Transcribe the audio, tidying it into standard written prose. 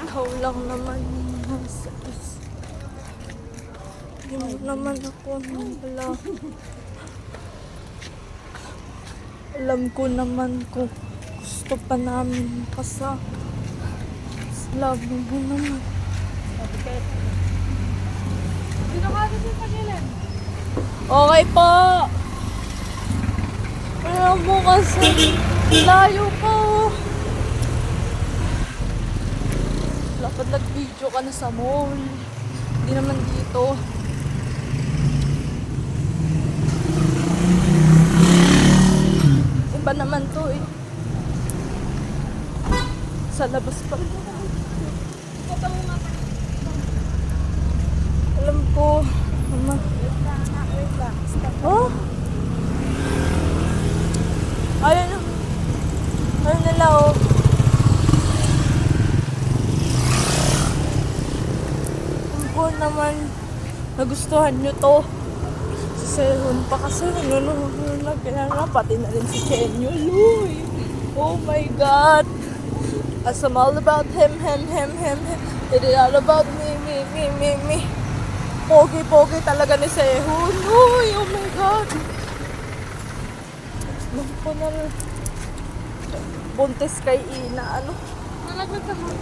Ikaw lang naman yung nasa is. Hindi mo naman ako wala. Alam ko naman kung gusto pa namin makasama. Love mo naman. Sino ka sa pagilan? Okay po. Alam mo kasi, layo ko. Dapat nag-video ka na sa mall. Hindi naman dito. Iba naman to eh. Sa labas pa. Alam ko. Mama. Wait lang. Oh? Ayun na. Ayun nila oh. Alam ko naman nagustuhan nyo to. Si Sehun pa kasi nanonood kaya nga pati na rin si Kenyo. Luy. Oh my God. As I'm all about him. It is all about me. Pogi talaga ni Sehun. Uy, oh my God. Alam ko na buntis kay Ina. Ano? Nalaglag ka mo.